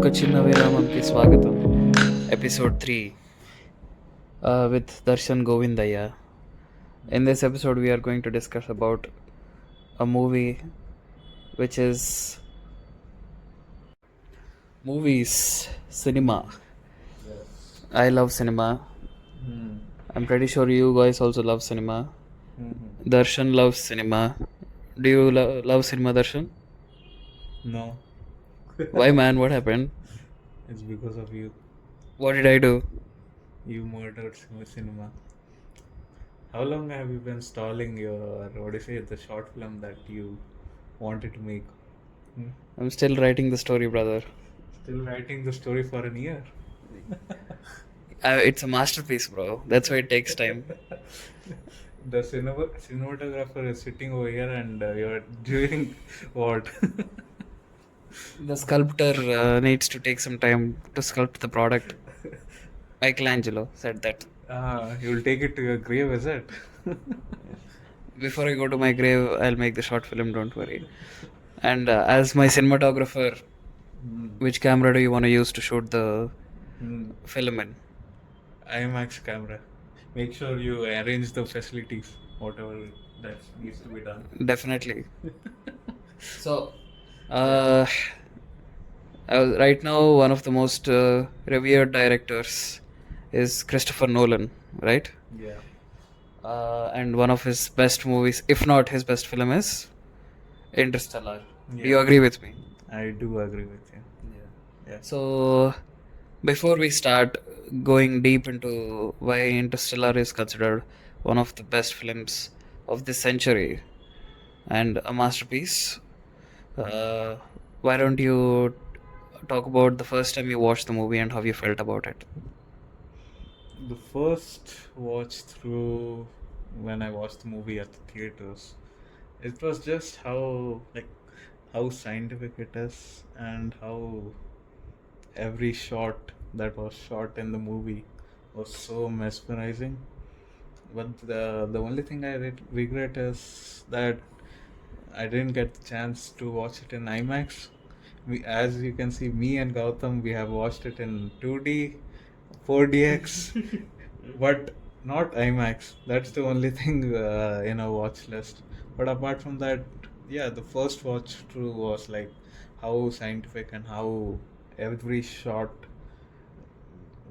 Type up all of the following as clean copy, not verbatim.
Oka Chinna Viramam ki Swagatam, episode 3, with Darshan Govindaya. In this episode, we are going to discuss about a movie which is movies, cinema. Yes. I love cinema. Hmm. I'm pretty sure you guys also love cinema. Mm-hmm. Darshan loves cinema. Do you love cinema, Darshan? No, Why, man? What happened? it's because of you. What did I do? You murdered cinema. How long have you been stalling your, what do you say, the short film that you wanted to make? Hmm? I'm still writing the story, brother. Still writing the story for an year. It's a masterpiece, bro. That's why it takes time. The cinematographer is sitting over here and you're doing what? The sculptor needs to take some time to sculpt the product. Michelangelo said that. You'll take it to your grave, is it? Before I go to my grave, I'll make the short film, don't worry. And as my cinematographer, Hmm. which camera do you want to use to shoot the Hmm. film in? IMAX camera. Make sure you arrange the facilities, whatever that needs to be done. Definitely. So, uh, right now, one of the most revered directors is Christopher Nolan, right? Yeah. And one of his best movies, if not his best film, is Interstellar. Do you Yeah. agree with me? I do agree with you. Yeah. So, before we start going deep into why Interstellar is considered one of the best films of this century and a masterpiece, uh, why don't you talk about the first time you watched the movie and how you felt about it? The first watch through when I watched the movie at the theaters, it was just how scientific it is and how every shot that was shot in the movie was so mesmerizing. But the only thing I regret is that I didn't get the chance to watch it in IMAX. As you can see, me and Gautam, we have watched it in 2D, 4DX, but not IMAX. That's the only thing in our watch list. But apart from that, yeah, the first watch through was like how scientific and how every shot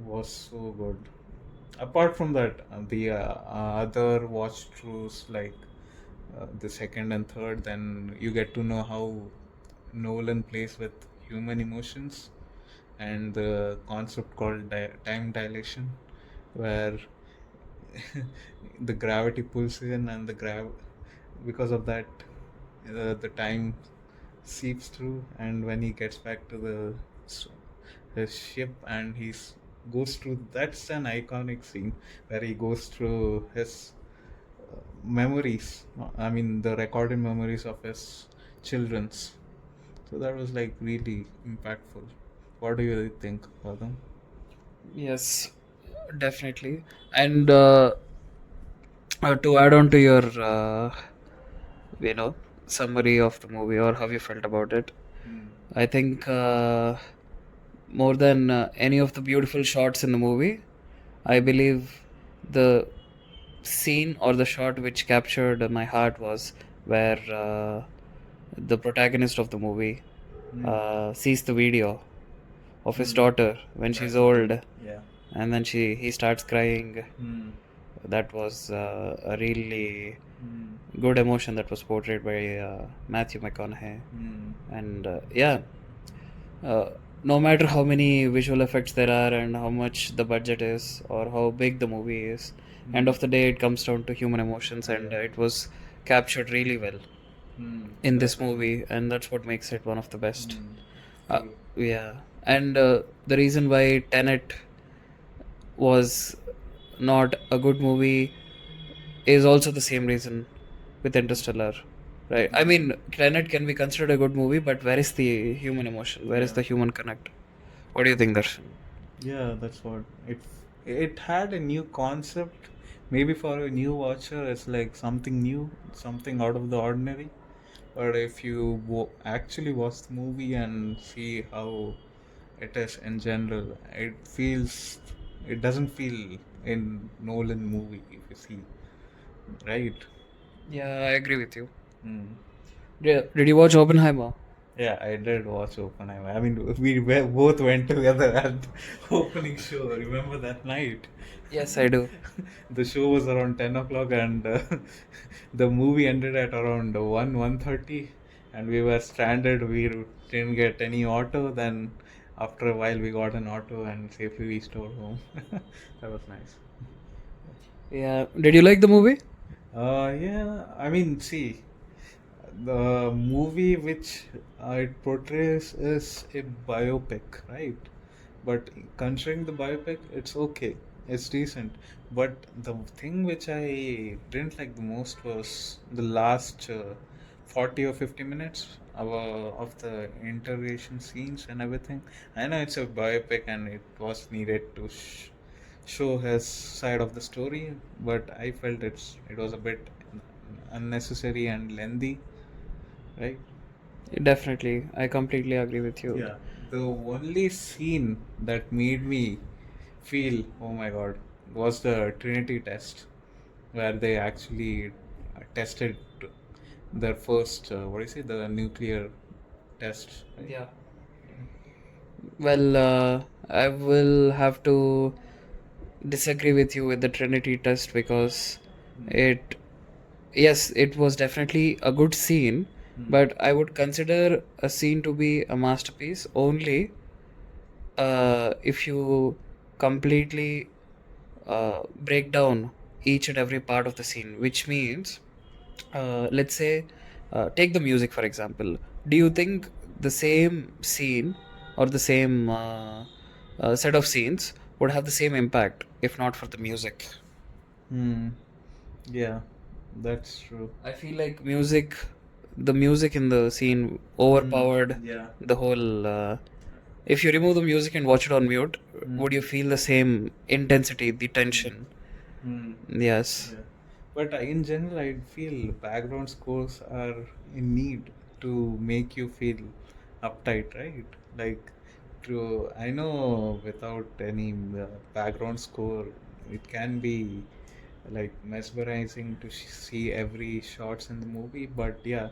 was so good. Apart from that, the other watch throughs like the second and third, then you get to know how Nolan plays with human emotions and the concept called time dilation, where the gravity pulls in and because of that, the time seeps through, and when he gets back to s- his ship and goes through, that's an iconic scene where he goes through his memories. I mean, the recorded memories of his children's. So that was like really impactful. What do you think, Adam? Yes, definitely. And to add on to your, you know, summary of the movie or how you felt about it, Hmm. I think more than any of the beautiful shots in the movie, I believe the scene or the shot which captured my heart was where the protagonist of the movie Hmm. sees the video of his Hmm. daughter when she's That's the old, thing. Yeah. and then he starts crying. Hmm. That was a really Hmm. good emotion that was portrayed by Matthew McConaughey. Hmm. And yeah, uh, no matter how many visual effects there are and how much the budget is or how big the movie is, end Hmm. of the day it comes down to human emotions, and Yeah. it was captured really well Hmm. in this Definitely. movie, and that's what makes it one of the best. Hmm. Uh, True. yeah, and the reason why Tenet was not a good movie is also the same reason with Interstellar, right? I Hmm. mean, Tenet can be considered a good movie, but where is the human emotion? Where is Yeah. the human connect? What do you think, Darshan? Yeah, that's what it had a new concept. Maybe for a new watcher, it's like something new, something out of the ordinary. But if you actually watch the movie and see how it is in general. It doesn't feel in Nolan movie if you see, right? Yeah, I agree with you. Hmm. Did you watch Oppenheimer? Yeah, I did watch Oppenheimer. I mean, both went together at the opening show. Remember that night? Yes, I do. The show was around 10 o'clock, and the movie ended at around 1:30, and we were stranded. We didn't get any auto. Then, after a while, we got an auto and safely reached our home. That was nice. Yeah. Did you like the movie? Yeah. I mean, see, the movie which it portrays is a biopic, right? But considering the biopic, it's okay, it's decent. But the thing which I didn't like the most was the last 40 or 50 minutes of the interrogation scenes and everything. I know it's a biopic and it was needed to show his side of the story, but I felt it was a bit unnecessary and lengthy, right? Definitely. I completely agree with you. Yeah, the only scene that made me feel, oh my god, was the Trinity test, where they actually tested their first, what do you say, the nuclear test, right? Yeah. Well, I will have to disagree with you with the Trinity test because Hmm. it, yes, it was definitely a good scene, Hmm. but I would consider a scene to be a masterpiece only if you completely break down each and every part of the scene, which means, let's say, take the music for example. Do you think the same scene or the same set of scenes would have the same impact if not for the music? Hmm. Yeah, that's true. I feel like the music in the scene Hmm. overpowered Yeah. the whole. If you remove the music and watch it on mute, Hmm. would you feel the same intensity, the tension? Hmm. Yes, Yeah. But in general, I feel background scores are in need to make you feel uptight, right? Like, true. I know without any background score, it can be like mesmerizing to see every shots in the movie. But yeah,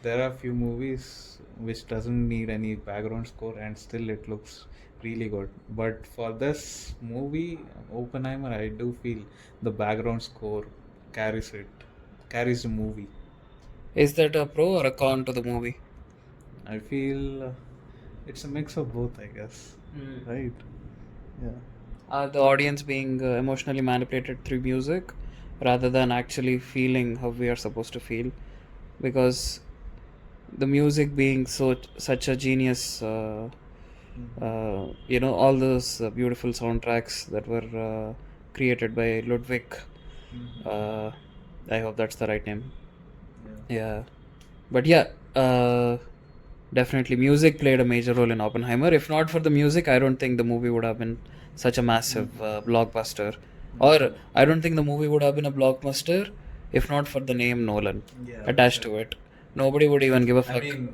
there are few movies which doesn't need any background score and still it looks really good. But for this movie, Oppenheimer, I do feel the background score carries it, carries the movie. is that a pro or a con to the movie? I feel it's a mix of both, I guess. Hmm. Right? Yeah. Are the audience being emotionally manipulated through music rather than actually feeling how we are supposed to feel? Because the music being such a genius, Mhm. all those beautiful soundtracks that were created by Ludwig. Mhm. Uh, I hope that's the right name. Yeah. Yeah, but yeah, definitely music played a major role in Oppenheimer. If not for the music, I don't think the movie would have been such a massive Mhm. blockbuster. Or Mhm. I don't think the movie would have been a blockbuster if not for the name Nolan Yeah, attached that. to it. Nobody would even give a I fuck. mean,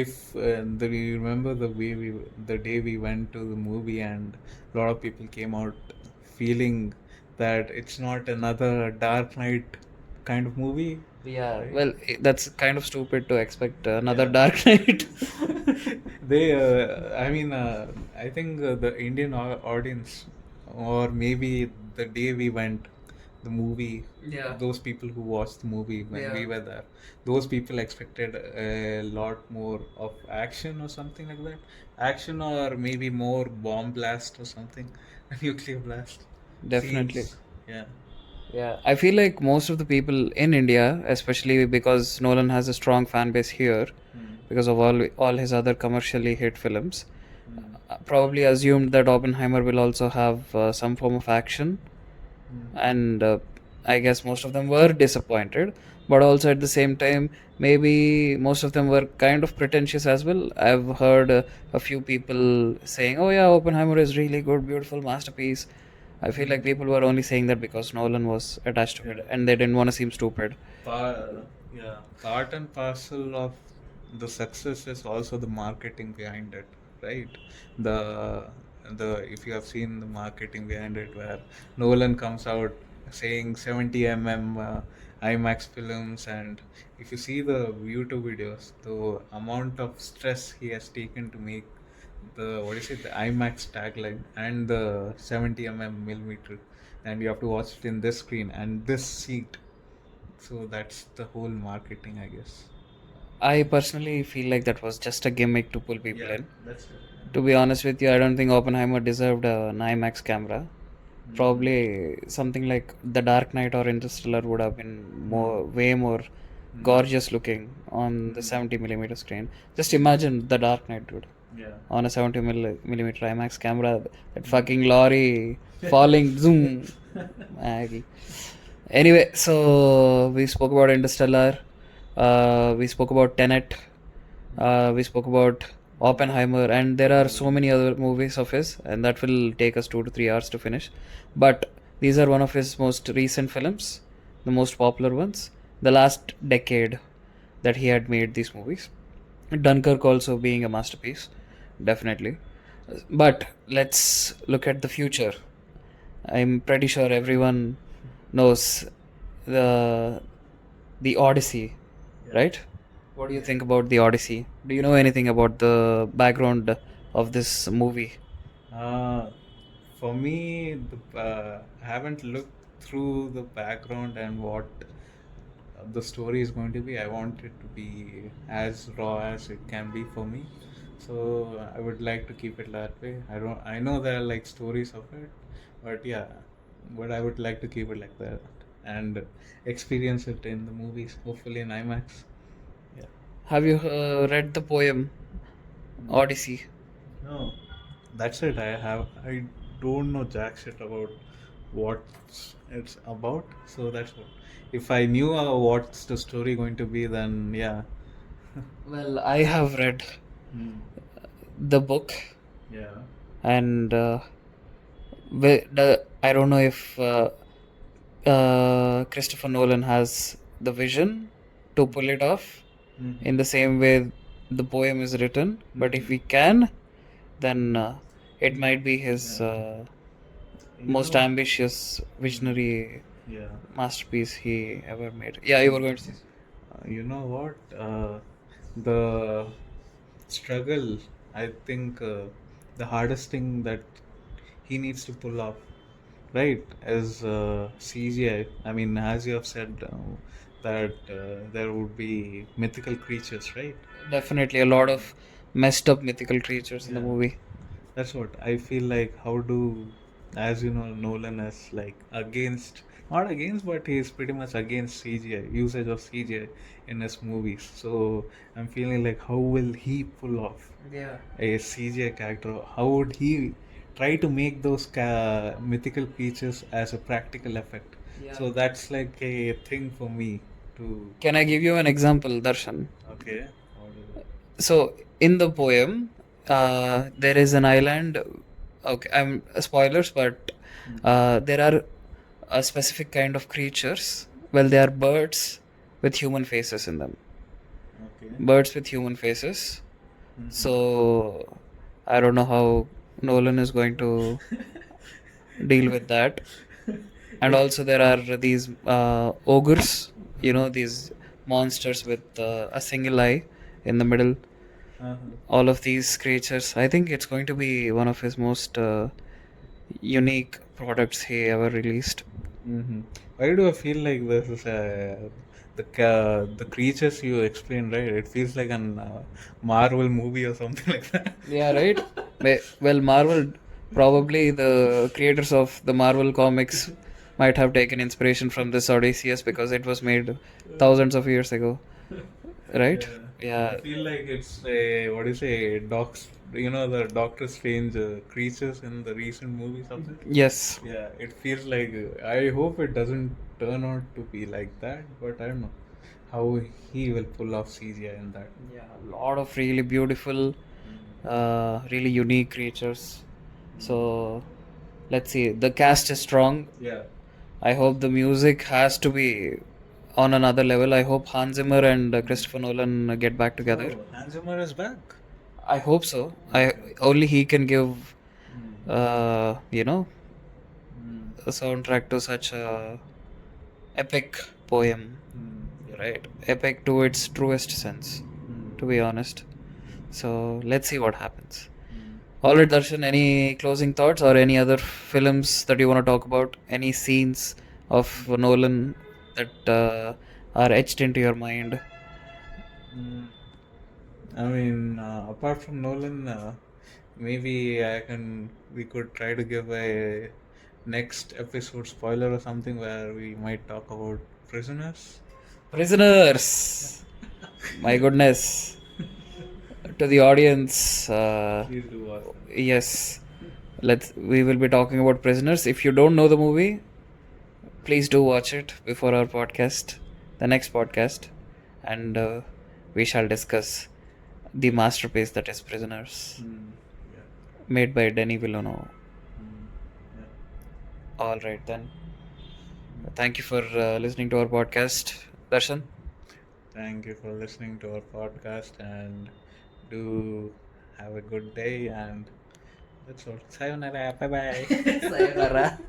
if you remember the day we went to the movie and a lot of people came out feeling that it's not another Dark Knight kind of movie, Yeah, right? well, that's kind of stupid to expect another Yeah. Dark Knight. I mean, I think the Indian audience, or maybe the day we went, the movie, Yeah, those people who watched the movie when yeah, we were there, those people expected a lot more of action or something like that. Action or maybe more bomb blast or something, a nuclear blast definitely. scenes. Yeah. Yeah, I feel like most of the people in India, especially because Nolan has a strong fan base here, Hmm. because of all his other commercially hit films, Hmm. probably assumed that Oppenheimer will also have some form of action, Hmm. and I guess most of them were disappointed. But also at the same time, maybe most of them were kind of pretentious as well. I've heard a few people saying, "Oh yeah, Oppenheimer is really good, beautiful masterpiece." I feel like Hmm. people were only saying that because Nolan was attached to Yeah. it, and they didn't want to seem stupid. Yeah, part and parcel of the success is also the marketing behind it. right? The the if you have seen the marketing behind it, where Nolan comes out saying 70 mm IMAX films, and if you see the YouTube videos, the amount of stress he has taken to make the what is it, the IMAX tagline and the 70 millimeter, and you have to watch it in this screen and this seat. So that's the whole marketing, I guess. I personally feel like that was just a gimmick to pull people Yeah, in. that's it. To be honest with you, I don't think Oppenheimer deserved an IMAX camera. Mm-hmm. Probably something like The Dark Knight or Interstellar would have been way more Mm-hmm. gorgeous looking on the Mm-hmm. 70 millimeter screen. Just imagine The Dark Knight, dude, Yeah. on a 70 millimeter IMAX camera. That Mm. fucking lorry falling, zoom, Maggie. Anyway, so we spoke about Interstellar. We spoke about Tenet. We spoke about Oppenheimer, and there are so many other movies of his, and that will take us 2 to 3 hours to finish. But these are one of his most recent films, the most popular ones, the last decade that he had made these movies. Dunkirk also being a masterpiece, definitely. But let's look at the future. I'm pretty sure everyone knows the the Odyssey, Yeah. right? What do you Yeah. think about the Odyssey? Do you know anything about the background of this movie? Uh, for me, I haven't looked through the background and what the story is going to be. I want it to be as raw as it can be for me. So I would like to keep it that way. I don't. I know there are like stories of it, but yeah, but I would like to keep it like that and experience it in the movies, hopefully in IMAX. Yeah. Have you read the poem Odyssey? No, that's it. I don't know jack shit about what it's about. So that's what. If I knew what's the story going to be, then yeah. Well, I have read Hmm. the book, Yeah. and I don't know if Christopher Nolan has the vision to pull it off Mm-hmm. in the same way the poem is written. But if Mm-hmm. we can, then it might be his Yeah. You most know. ambitious, Mm. visionary Yeah. masterpiece he ever made. Yeah, you were going to say. You know what? The struggle, I think the hardest thing that he needs to pull off, right, is CGI. I mean, as you have said, that there would be mythical creatures, right? Definitely a lot of messed up mythical creatures in the Yeah. movie. That's what I feel like. How do, as you know, Nolan is like against, not against, but he's pretty much against CGI, usage of CGI in his movies. So I'm feeling like, how will he pull off Yeah. a CGI character? How would he try to make those mythical creatures as a practical effect? Yeah. So that's like a thing for me to. Can I give you an example, Darshan? Okay. How do So in the poem, there is an island. Okay, I'm spoilers, but there are a specific kind of creatures. Well, they are birds with human faces in them. Okay. Birds with human faces. Mhm. So I don't know how Nolan is going to deal with that. And It. also there are these ogres. You know, these monsters with a single eye in the middle. Uh-huh. All of these creatures. I think it's going to be one of his most unique products he ever released. Mm-hmm. Why do I feel like this is the creatures you explained, right? It feels like an Marvel movie or something like that. Yeah, right. Well, Marvel, probably the creators of the Marvel comics might have taken inspiration from this Odysseus because it was made thousands of years ago, right? Yeah, I Yeah. feel like it's a what do you say, docs. You know the Doctor Strange creatures in the recent movies of it. Yes. Yeah, it feels like. I hope it doesn't turn out to be like that, but I don't know how he will pull off CGI in that. Yeah, a lot of really beautiful, really unique creatures. So let's see. The cast is strong. Yeah. I hope the music has to be on another level. I hope Hans Zimmer and Christopher Nolan get back together. Oh, Hans Zimmer is back. I hope so. I Okay. only he can give, Mm. you know, Mm. a soundtrack to such a epic poem, Mm. Yeah. right? Epic to its truest sense, to be Mm. honest. So let's see what happens. Mm. All right, Darshan, any closing thoughts or any other films that you want to talk about? Any scenes of Nolan that are etched into your mind? Mm. I mean, apart from Nolan, maybe we could try to give a next episode spoiler or something where we might talk about Prisoners. Prisoners! My goodness. To the audience, Please do watch that. yes, we will be talking about Prisoners. If you don't know the movie, please do watch it before our podcast, the next podcast, and we shall discuss the masterpiece that is Prisoners, Mm. Yeah. made by Denis Villeneuve. Mm. Yeah. All right, then. Mm. Thank you for listening to our podcast, Darshan. Thank you for listening to our podcast and do have a good day and that's all. Sayonara. Bye bye. Sayonara.